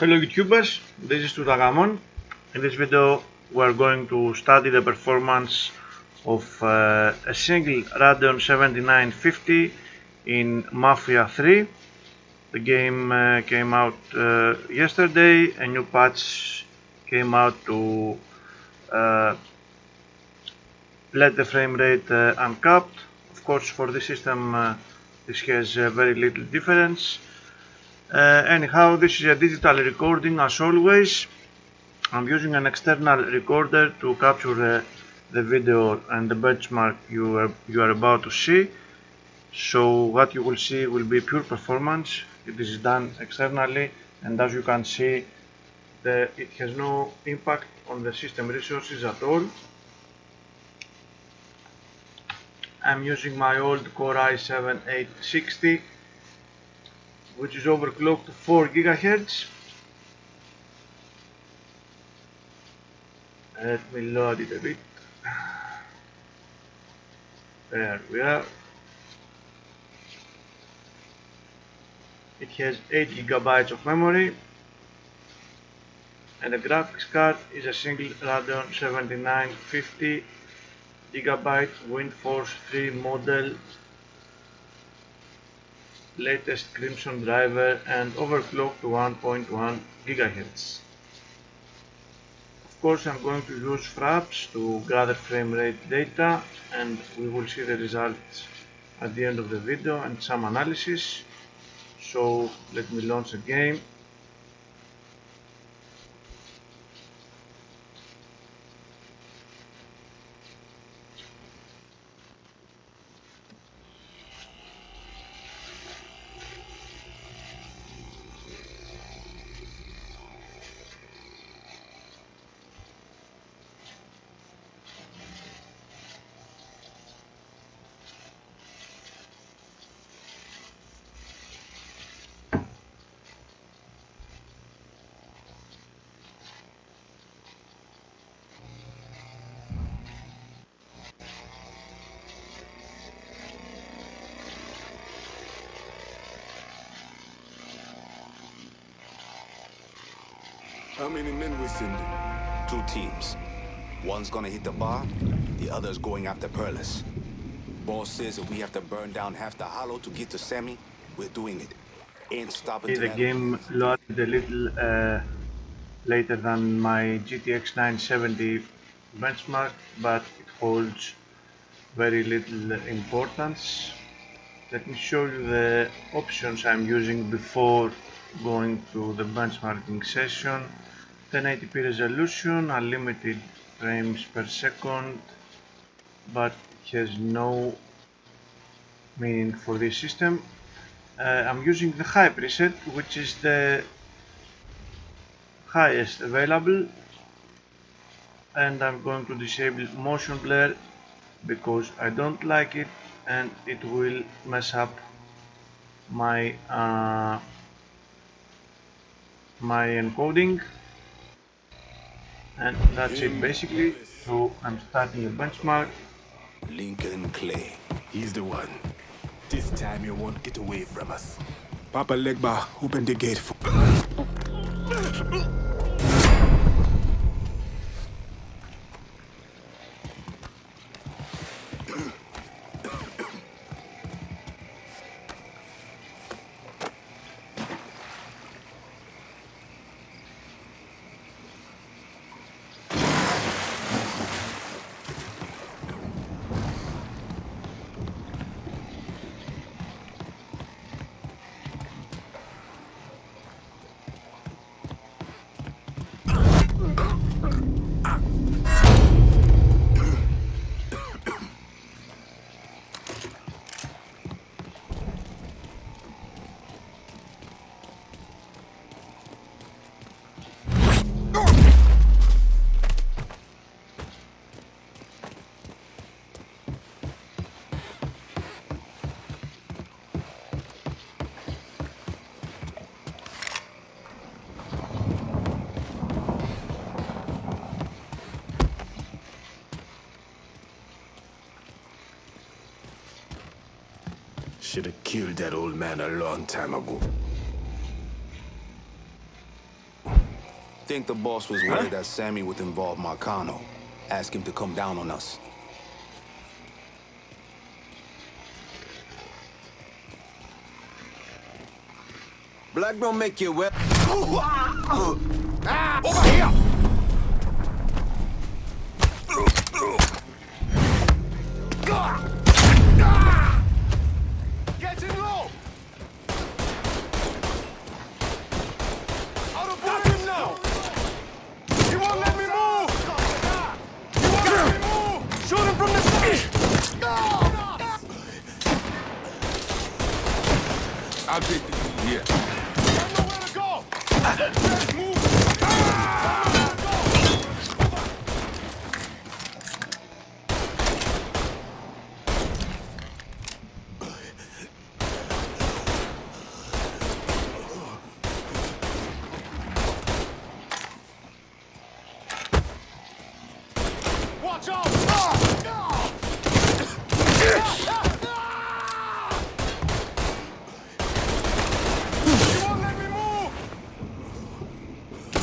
Hello YouTubers, this is Tutagamon. In this video we are going to study the performance of a single Radeon 7950 in Mafia 3. The game came out yesterday. A new patch came out to let the frame rate uncapped. Of course, for this system this has very little difference. Anyhow, this is a digital recording as always. I'm using an external recorder to capture the video and the benchmark you are about to see. So what you will see will be pure performance. It is done externally, and as you can see, it has no impact on the system resources at all. I'm using my old Core i7-860, which is overclocked to 4 GHz. Let me load it a bit. There we are. It has 8 GB of memory, and the graphics card is a single Radeon 7950 Gigabyte Windforce 3 model, latest Crimson driver, and overclocked to 1.1 GHz. Of course, I'm going to use fraps to gather frame rate data, and we will see the results at the end of the video and some analysis. So let me launch the game. How many men we sending? 2 teams. One's gonna hit the bar, the other's going after Perlis. Boss says if we have to burn down half the hollow to get to Sammy, we're doing it. Ain't stopping The game loaded a little later than my GTX 970 benchmark, but it holds very little importance. Let me show you the options I'm using before going to the benchmarking session. 1080p resolution, unlimited frames per second, but it has no meaning for this system. I'm using the high preset, which is the highest available, and I'm going to disable motion blur because I don't like it and it will mess up my my encoding. And that's it basically. So I'm starting the benchmark. Lincoln Clay. He's the one. This time you won't get away from us. Papa Legba, open the gate for... Should have killed that old man a long time ago. think the boss was worried that Sammy would involve Marcano. Ask him to come down on us. Black don't make you well. Over here! Getting low! Out of got him now! He won't let me move! He won't let me move! Shoot him from the side! I'll take this here. I know where to go! Let's move! Watch out! He won't let me move!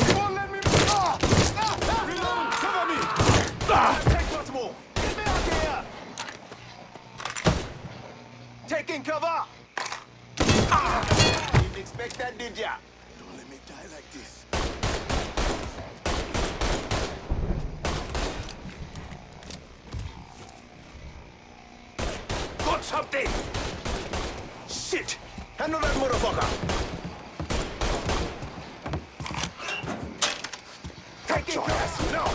He won't let me move! Reload! Cover me! Take what's more! Get me out here! Taking cover! Didn't expect that, did ya? Don't let me die like this. Got something! Shit! Handle that motherfucker! Take your ass! No!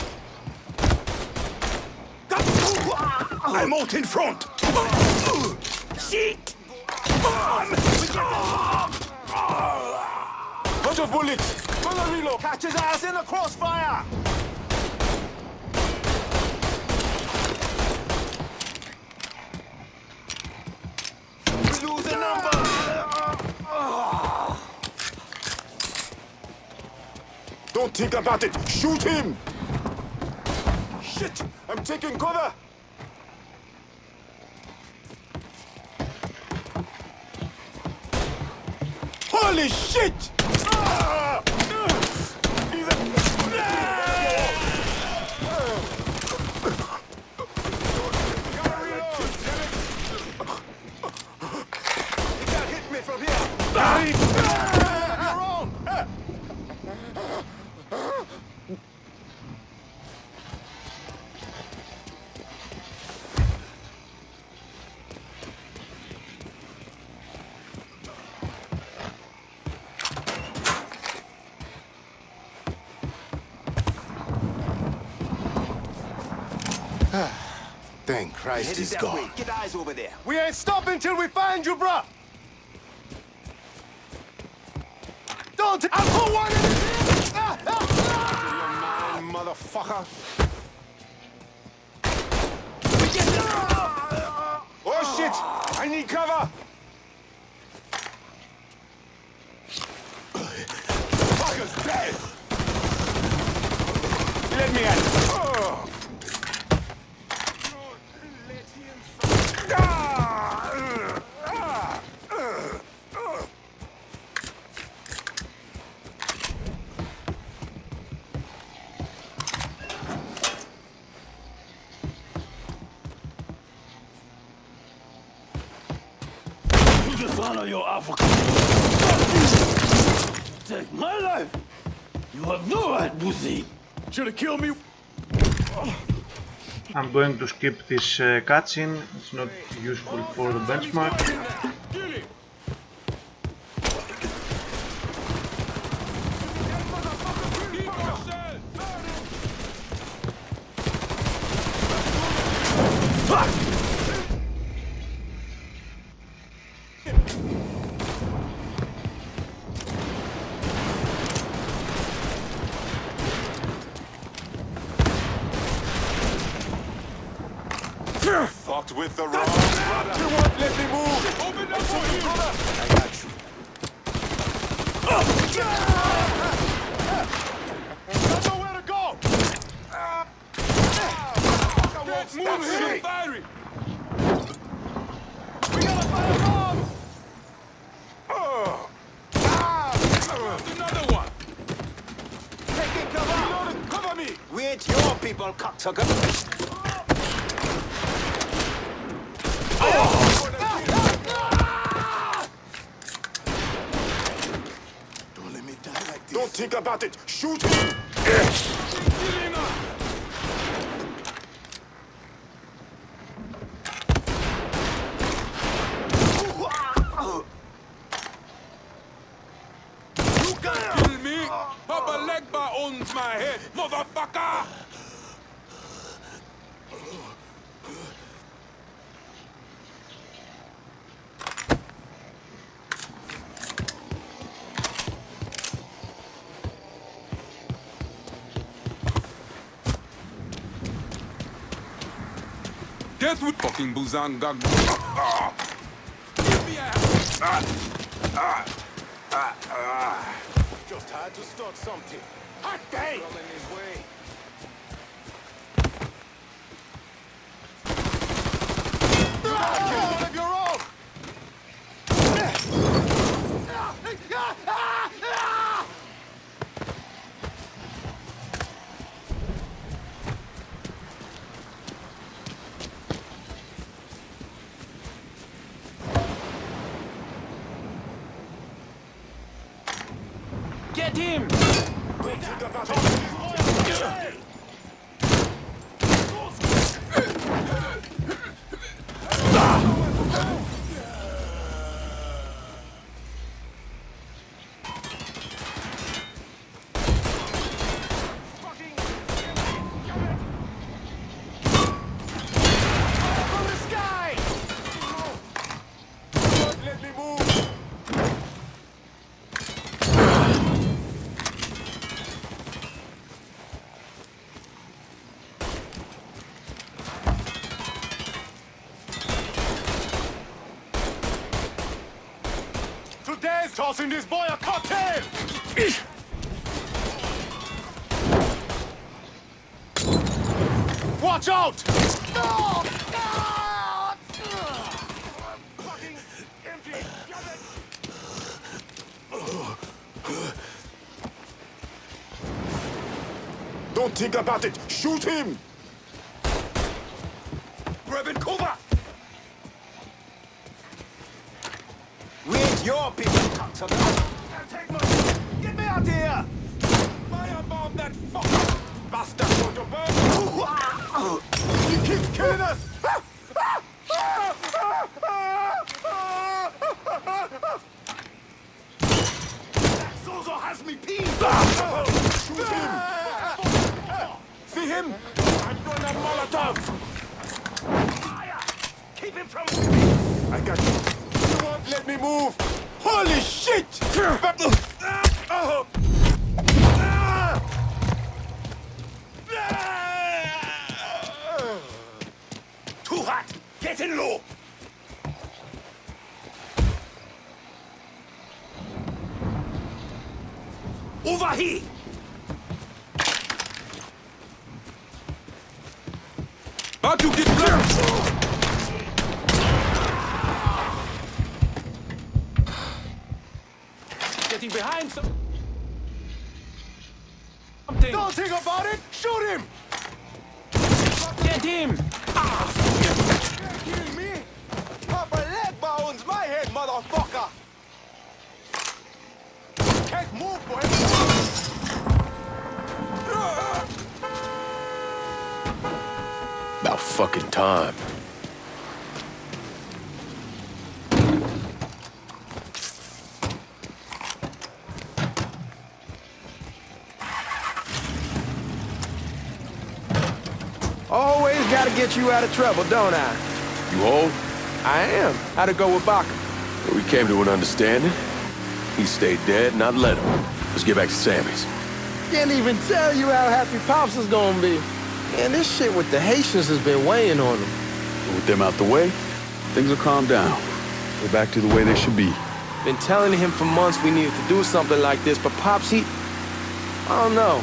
I'm out in front! Shit! Bunch of bullets. Gonna reload. Catch his ass in the crossfire! We lose a number! Don't think about it. Shoot him. Shit! I'm taking cover. Holy shit! He can't hit me from here! You're wrong! Thank Christ Headed he's that way. gone. Get eyes over there. We ain't stopping till we find you, bruh! Don't! I'll put one in his ear! Motherfucker. Oh, shit! I need cover! Fucker's dead! Let me at it. You dishonor your African. Take my life. You have no right, Buzi. Should have killed me. I'm going to skip this cutscene, it's not useful for the benchmark. Fucked with the wrong brother. You won't let me move. Open up for you! I got you. Don't know where to go! Move here! Firing! We gotta fire bomb! Another one! Taking ain't your people, cocksucker. Don't let me die like this. Don't think about it. Shoot him. You can't kill me! Papa Legba owns my head, motherfucker! Guess what fucking Buzan got? Give me a Just had to start something. hot day! Coming his way. Kill one of your own. Get him! Don't think about it. From the sky! Don't let me move. Today's tossing this boy a cocktail. Watch out! No! Fucking empty! Don't think about it! Shoot him! Grabbing cover! We ain't your people, cocksucker. Take my... Get me out here! Firebomb that fucker! Bastard, don't you burn! He keeps killing us! That Zozo has me peed! Shoot him! See him? I'm gonna Molotov! Fire! Keep him from... I got you. You won't let me move! Holy shit! Too hot! Get in low! Over here! About to get blocked! Getting behind something. Don't think about it! Shoot him! Get him! Can't kill me! Papa Legba owns my head, motherfucker! Can't move, boy! About fucking time. Always gotta get you out of trouble, don't I? You old? I am. How'd it go with Baka? We came to an understanding. He stayed dead, and I'd let him. Let's get back to Sammy's. Can't even tell you how happy Pops is gonna be. Man, this shit with the Haitians has been weighing on him. With them out the way, things will calm down. We're back to the way they should be. Been telling him for months we needed to do something like this, but Pops, I don't know.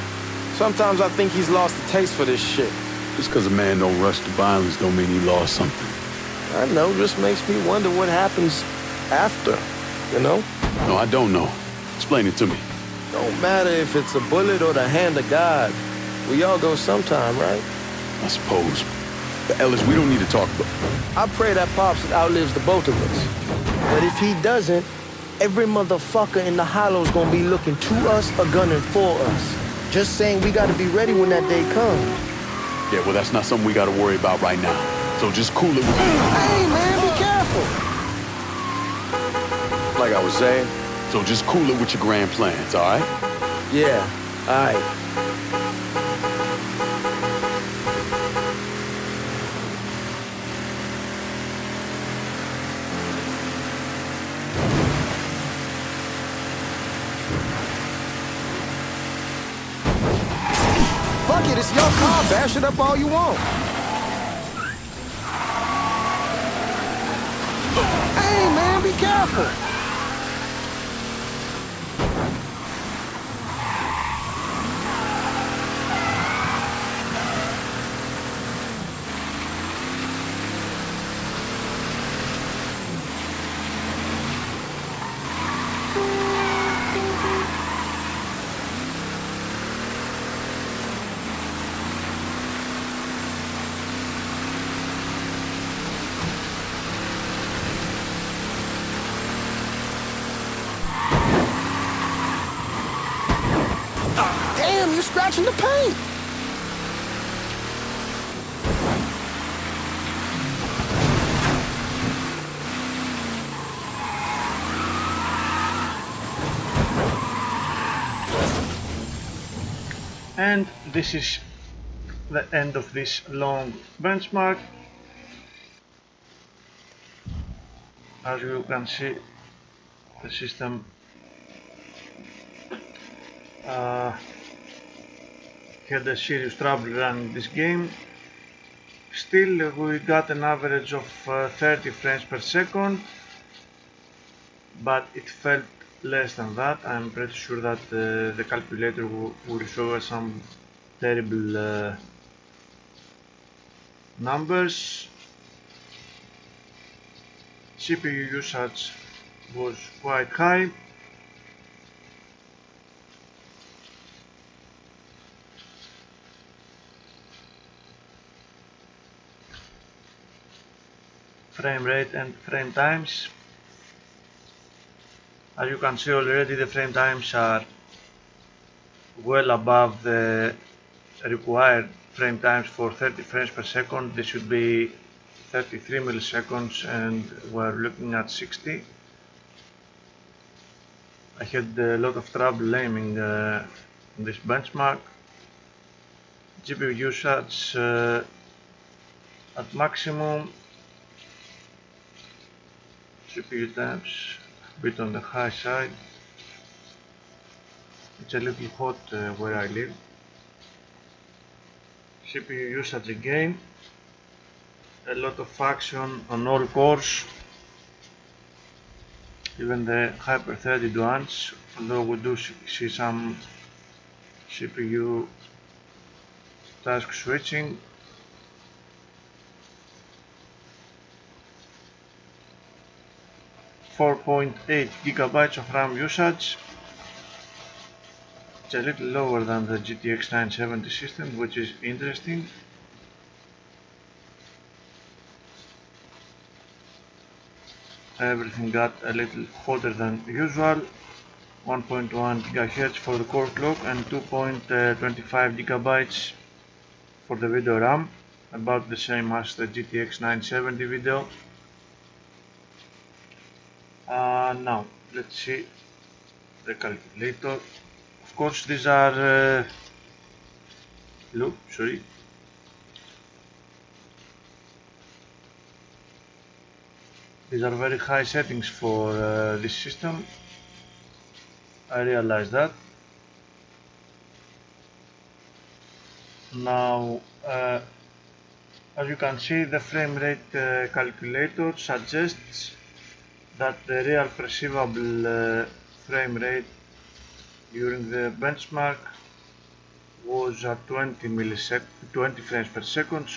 Sometimes I think he's lost the taste for this shit. Just because a man don't rush to violence don't mean he lost something. I know, just makes me wonder what happens after, you know? No, I don't know. Explain it to me. Don't matter if it's a bullet or the hand of God. We all go sometime, right? I suppose. But Ellis, we don't need to talk about... I pray that Pops outlives the both of us. But if he doesn't, every motherfucker in the hollow's gonna be looking to us or gunning for us. Just saying we gotta be ready when that day comes. Yeah, well, that's not something we gotta worry about right now. So just cool it with me. Hey, man, be careful. Like I was saying, so just cool it with your grand plans, all right? Yeah, all right. Fuck it, it's your car. Bash it up all you want. Hey, man, be careful. Damn, you're scratching the paint. And this is the end of this long benchmark. As you can see, the system had a serious trouble running this game. Still, we got an average of 30 frames per second, but it felt less than that. I'm pretty sure that the calculator will show us some terrible numbers. CPU usage was quite high. Frame rate and frame times. As you can see already, the frame times are well above the required frame times for 30 frames per second. This should be 33 milliseconds and we're looking at 60. I had a lot of trouble aiming this benchmark. GPU usage at maximum. CPU times a bit on the high side. It's a little hot where I live. CPU usage again. A lot of action on all cores, even the hyper-threaded ones, although we do see some CPU task switching. .8 gigabytes of RAM usage. It's a little lower than the GTX 970 system, which is interesting. Everything got a little hotter than usual. 1.1 GHz for the core clock and 2.25 gigabytes for the video RAM, about the same as the GTX 970 video. Now let's see the calculator. Of course, these are these are very high settings for this system. I realize that. Now, as you can see, the frame rate calculator suggests that the real perceivable frame rate during the benchmark was at 20 frames per second,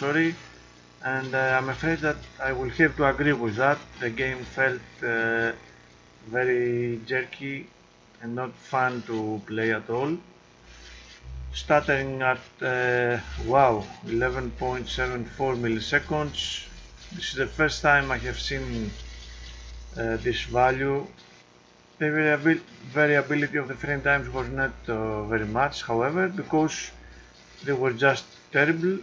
and I'm afraid that I will have to agree with that. The game felt very jerky and not fun to play at all. stuttering at wow, 11.74 milliseconds. This is the first time I have seen this value. The variability of the frame times was not very much, however, because they were just terrible.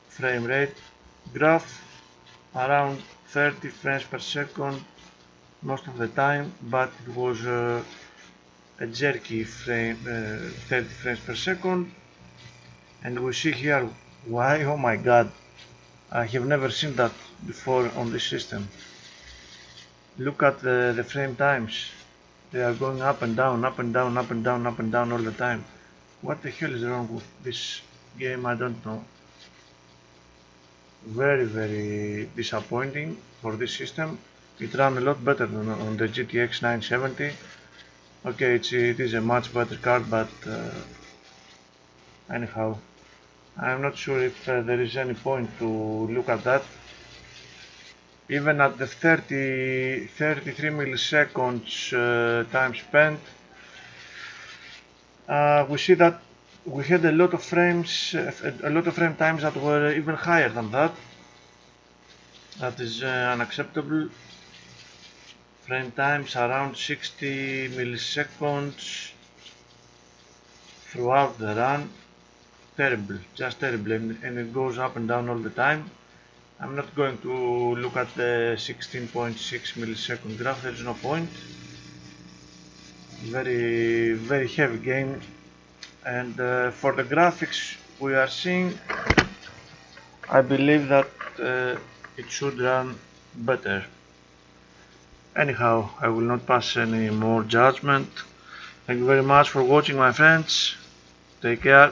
Frame rate graph around 30 frames per second most of the time, but it was a jerky frame, 30 frames per second. And we see here why. Oh my god, I have never seen that before on this system. Look at the frame times. They are going up and down, up and down, up and down, up and down all the time. What the hell is wrong with this game? I don't know. Very disappointing for this system. It ran a lot better than on the GTX 970. Okay, it is a much better card, but anyhow, I'm not sure if there is any point to look at that. Even at the 33 milliseconds time spent, we see that we had a lot of frame times that were even higher than that. That is unacceptable. Frame times around 60 milliseconds throughout the run. Terrible, just terrible, and it goes up and down all the time. I'm not going to look at the 16.6 millisecond graph, there's no point. Very heavy game, and for the graphics we are seeing, I believe that it should run better. Anyhow, I will not pass any more judgment. Thank you very much for watching, my friends. Take care.